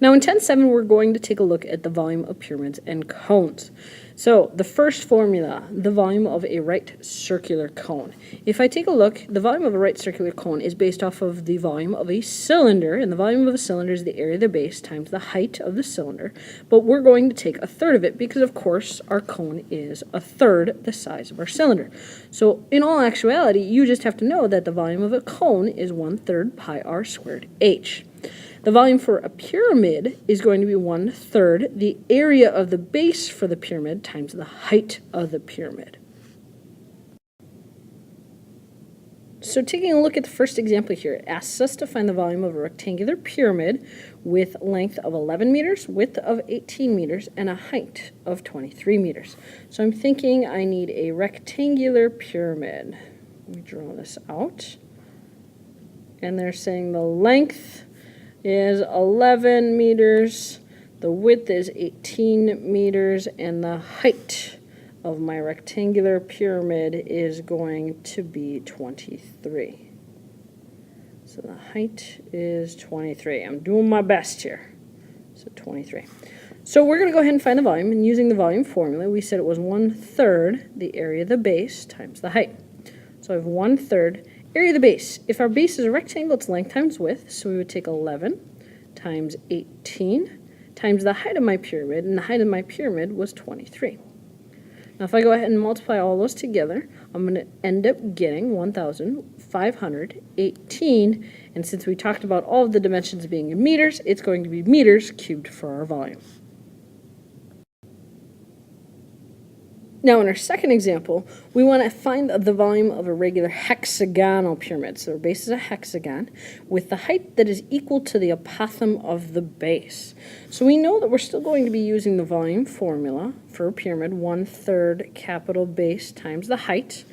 Now in 10.7, we're going to take a look at the volume of pyramids and cones. So the first formula, the volume of a right circular cone. If I take a look, the volume of a right circular cone is based off of the volume of a cylinder, and the volume of a cylinder is the area of the base times the height of the cylinder, but we're going to take a third of it because, of course, our cone is a third the size of our cylinder. So in all actuality, you just have to know that the volume of a cone is 1/3 pi r squared h. The volume for a pyramid is going to be 1/3 the area of the base for the pyramid times the height of the pyramid. So taking a look at the first example here, it asks us to find the volume of a rectangular pyramid with length of 11 meters, width of 18 meters, and a height of 23 meters. So I'm thinking I need a rectangular pyramid. Let me draw this out. And they're saying the length is 11 meters, the width is 18 meters, and the height of my rectangular pyramid is going to be 23. So the height is 23. I'm doing my best here. So 23. So we're going to go ahead and find the volume, and using the volume formula, we said it was 1/3 the area of the base times the height. So I have 1/3 area of the base. If our base is a rectangle, it's length times width, so we would take 11 times 18 times the height of my pyramid, and the height of my pyramid was 23. Now if I go ahead and multiply all those together, I'm going to end up getting 1,518, and since we talked about all of the dimensions being in meters, it's going to be meters cubed for our volume. Now in our second example, we want to find the volume of a regular hexagonal pyramid. So our base is a hexagon with the height that is equal to the apothem of the base. So we know that we're still going to be using the volume formula for a pyramid, 1/3 capital base times the height.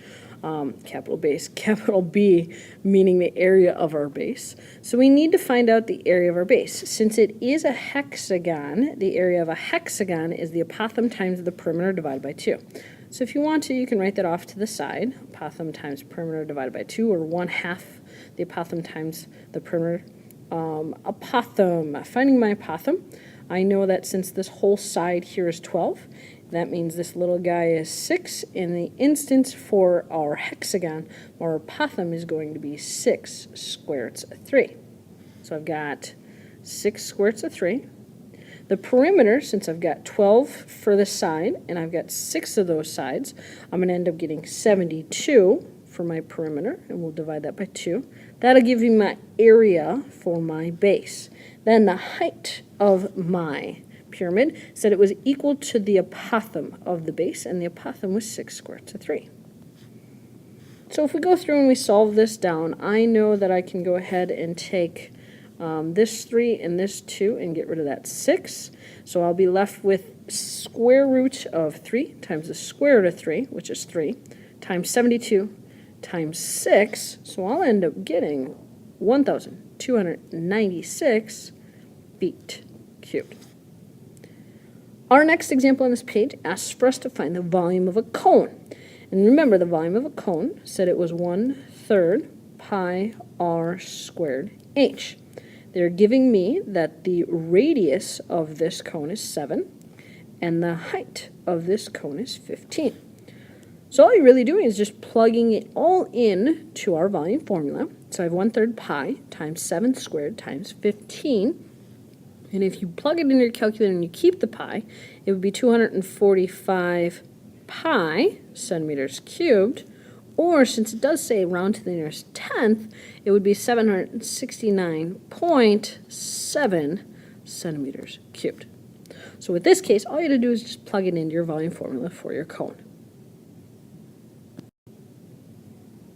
Capital base, capital B, meaning the area of our base. So we need to find out the area of our base. Since it is a hexagon, the area of a hexagon is the apothem times the perimeter divided by 2. So if you want to, you can write that off to the side. Apothem times perimeter divided by 2, or 1/2 the apothem times the perimeter. Apothem, finding my apothem, I know that since this whole side here is 12, that means this little guy is 6. In the instance for our hexagon, our apothem is going to be 6 square roots of 3. So I've got 6 square roots of 3. The perimeter, since I've got 12 for the side, and I've got 6 of those sides, I'm going to end up getting 72 for my perimeter, and we'll divide that by 2. That'll give you my area for my base. Then the height of my pyramid said it was equal to the apothem of the base, and the apothem was 6 square roots of 3. So if we go through and we solve this down, I know that I can go ahead and take this 3 and this 2 and get rid of that 6. So I'll be left with square root of 3 times the square root of 3, which is 3, times 72 times 6. So I'll end up getting 1,296 feet cubed. Our next example on this page asks for us to find the volume of a cone. And remember, the volume of a cone said it was 1/3 pi r squared h. They're giving me that the radius of this cone is 7, and the height of this cone is 15. So all you're really doing is just plugging it all in to our volume formula. So I have 1/3 pi times 7 squared times 15. And if you plug it in your calculator and you keep the pi, it would be 245 pi centimeters cubed, or since it does say round to the nearest tenth, it would be 769.7 centimeters cubed. So with this case, all you have to do is just plug it into your volume formula for your cone.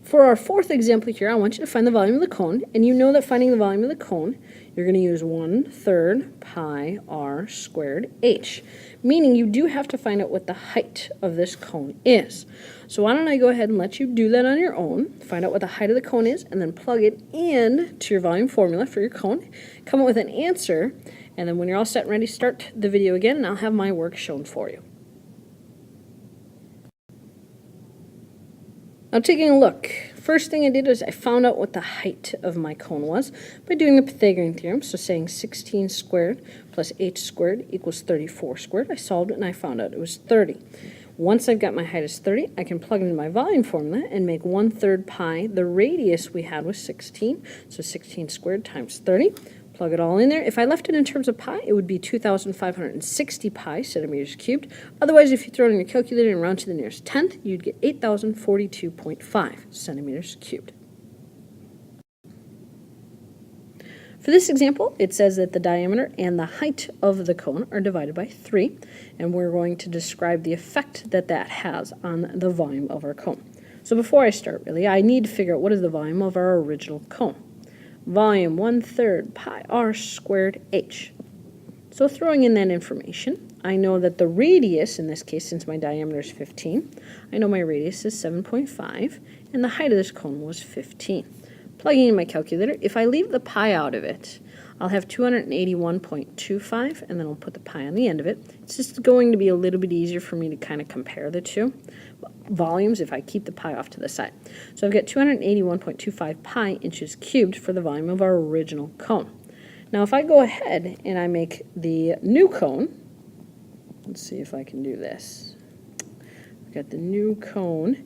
For our fourth example here, I want you to find the volume of the cone, and you know that finding the volume of the cone, you're going to use 1/3 pi r squared h, meaning you do have to find out what the height of this cone is. So why don't I go ahead and let you do that on your own, find out what the height of the cone is, and then plug it in to your volume formula for your cone, come up with an answer, and then when you're all set and ready, start the video again, and I'll have my work shown for you. Now taking a look, First thing I did is I found out what the height of my cone was by doing the Pythagorean theorem. So saying 16 squared plus h squared equals 34 squared. I solved it and I found out it was 30. Once I've got my height as 30, I can plug it into my volume formula and make 1/3 pi. The radius we had was 16, so 16 squared times 30. Plug it all in there. If I left it in terms of pi, it would be 2,560 pi centimeters cubed. Otherwise, if you throw it in your calculator and round to the nearest tenth, you'd get 8,042.5 centimeters cubed. For this example, it says that the diameter and the height of the cone are divided by 3, and we're going to describe the effect that that has on the volume of our cone. So before I start, really, I need to figure out what is the volume of our original cone. Volume 1/3 pi r squared h. So throwing in that information, I know that the radius, in this case, since my diameter is 15, I know my radius is 7.5, and the height of this cone was 15. Plugging in my calculator, if I leave the pi out of it, I'll have 281.25, and then I'll put the pi on the end of it. It's just going to be a little bit easier for me to kind of compare the two volumes if I keep the pi off to the side. So I've got 281.25 pi inches cubed for the volume of our original cone. Now if I go ahead and I make the new cone, let's see if I can do this. I've got the new cone,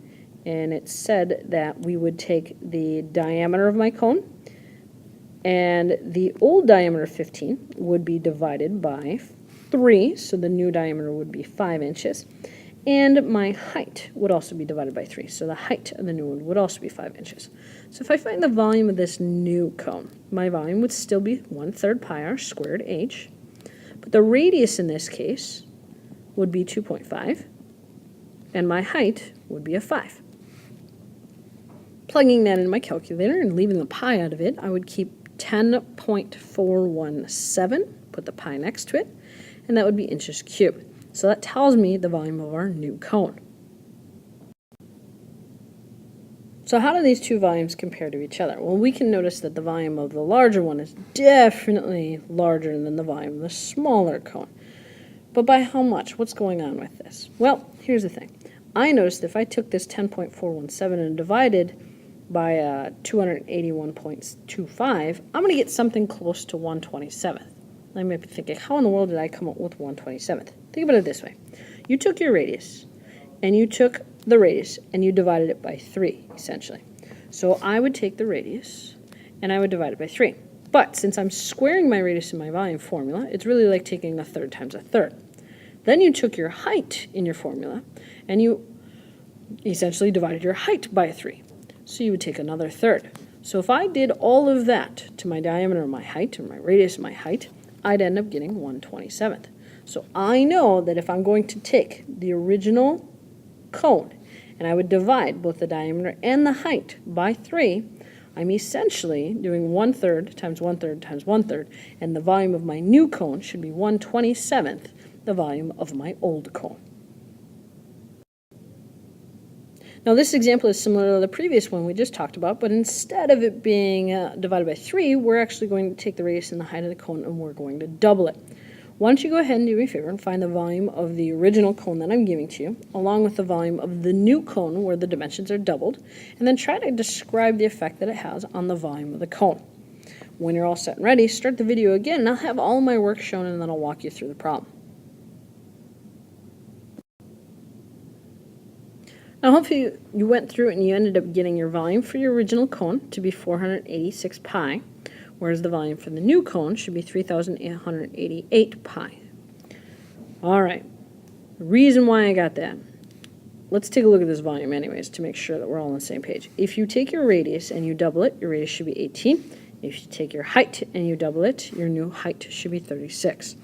and it said that we would take the diameter of my cone, and the old diameter of 15 would be divided by 3, so the new diameter would be 5 inches, and my height would also be divided by 3, so the height of the new one would also be 5 inches. So if I find the volume of this new cone, my volume would still be 1/3 pi r squared h, but the radius in this case would be 2.5, and my height would be a 5. Plugging that in my calculator and leaving the pi out of it, I would keep 10.417, put the pi next to it, and that would be inches cubed. So that tells me the volume of our new cone. So how do these two volumes compare to each other? Well, we can notice that the volume of the larger one is definitely larger than the volume of the smaller cone. But by how much? What's going on with this? Well, here's the thing. I noticed if I took this 10.417 and divided by 281.25, I'm going to get something close to 1/27th. I might be thinking, how in the world did I come up with 1/27th? Think about it this way. You took your radius, and you took the radius, and you divided it by 3, essentially. So I would take the radius, and I would divide it by 3. But since I'm squaring my radius in my volume formula, it's really like taking 1/3 times 1/3. Then you took your height in your formula, and you essentially divided your height by 3. So you would take another 1/3. So if I did all of that to my diameter of my height, or my radius of my height, I'd end up getting 1/27th. So I know that if I'm going to take the original cone and I would divide both the diameter and the height by 3, I'm essentially doing 1/3 times 1/3 times 1/3, and the volume of my new cone should be 1/27th the volume of my old cone. Now this example is similar to the previous one we just talked about, but instead of it being divided by 3, we're actually going to take the radius and the height of the cone and we're going to double it. Why don't you go ahead and do me a favor and find the volume of the original cone that I'm giving to you, along with the volume of the new cone where the dimensions are doubled, and then try to describe the effect that it has on the volume of the cone. When you're all set and ready, start the video again, and I'll have all my work shown, and then I'll walk you through the problem. Now hopefully you went through it and you ended up getting your volume for your original cone to be 486 pi, whereas the volume for the new cone should be 3,888 pi. All right, the reason why I got that. Let's take a look at this volume anyways to make sure that we're all on the same page. If you take your radius and you double it, your radius should be 18. If you take your height and you double it, your new height should be 36.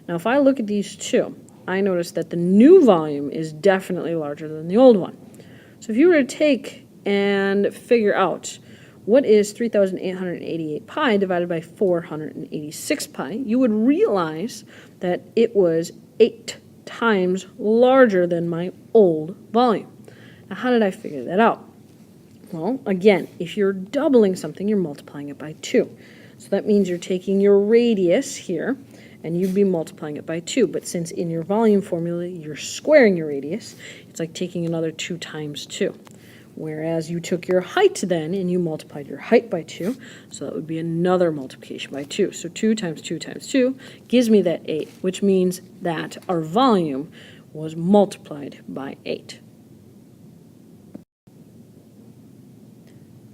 Now if I look at these two, I notice that the new volume is definitely larger than the old one. So if you were to take and figure out what is 3,888 pi divided by 486 pi, you would realize that it was 8 times larger than my old volume. Now how did I figure that out? Well, again, if you're doubling something, you're multiplying it by 2. So that means you're taking your radius here, and you'd be multiplying it by 2. But since in your volume formula you're squaring your radius, it's like taking another 2 times 2. Whereas you took your height then and you multiplied your height by 2, so that would be another multiplication by 2. So 2 times 2 times 2 gives me that 8, which means that our volume was multiplied by 8.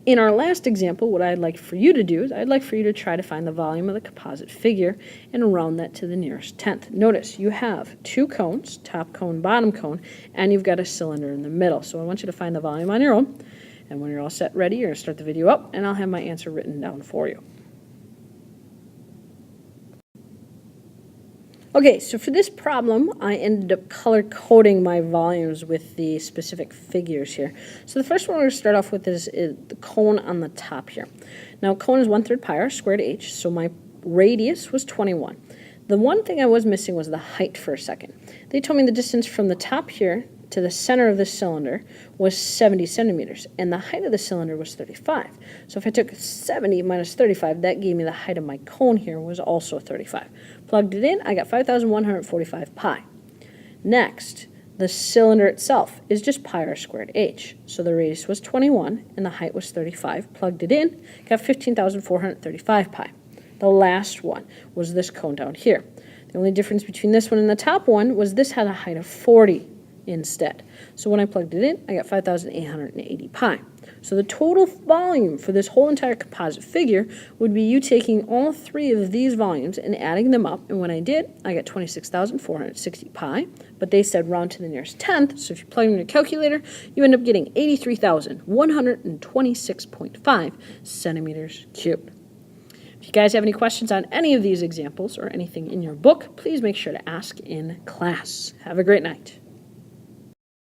In our last example, what I'd like for you to do is I'd like for you to try to find the volume of the composite figure and round that to the nearest tenth. Notice you have 2 cones, top cone, bottom cone, and you've got a cylinder in the middle. So I want you to find the volume on your own. And when you're all set ready, you're going to start the video up, and I'll have my answer written down for you. Okay, so for this problem, I ended up color-coding my volumes with the specific figures here. So the first one we're going to start off with is the cone on the top here. Now, cone is 1/3 pi r squared h, so my radius was 21. The one thing I was missing was the height for a second. They told me the distance from the top here to the center of the cylinder was 70 centimeters, and the height of the cylinder was 35. So if I took 70 minus 35, that gave me the height of my cone here was also 35. Plugged it in, I got 5,145 pi. Next, the cylinder itself is just pi r squared h. So the radius was 21, and the height was 35. Plugged it in, got 15,435 pi. The last one was this cone down here. The only difference between this one and the top one was this had a height of 40 instead. So when I plugged it in, I got 5,880 pi. So the total volume for this whole entire composite figure would be you taking all 3 of these volumes and adding them up. And when I did, I got 26,460 pi. But they said round to the nearest tenth. So if you plug in your calculator, you end up getting 83,126.5 centimeters cubed. If you guys have any questions on any of these examples or anything in your book, please make sure to ask in class. Have a great night.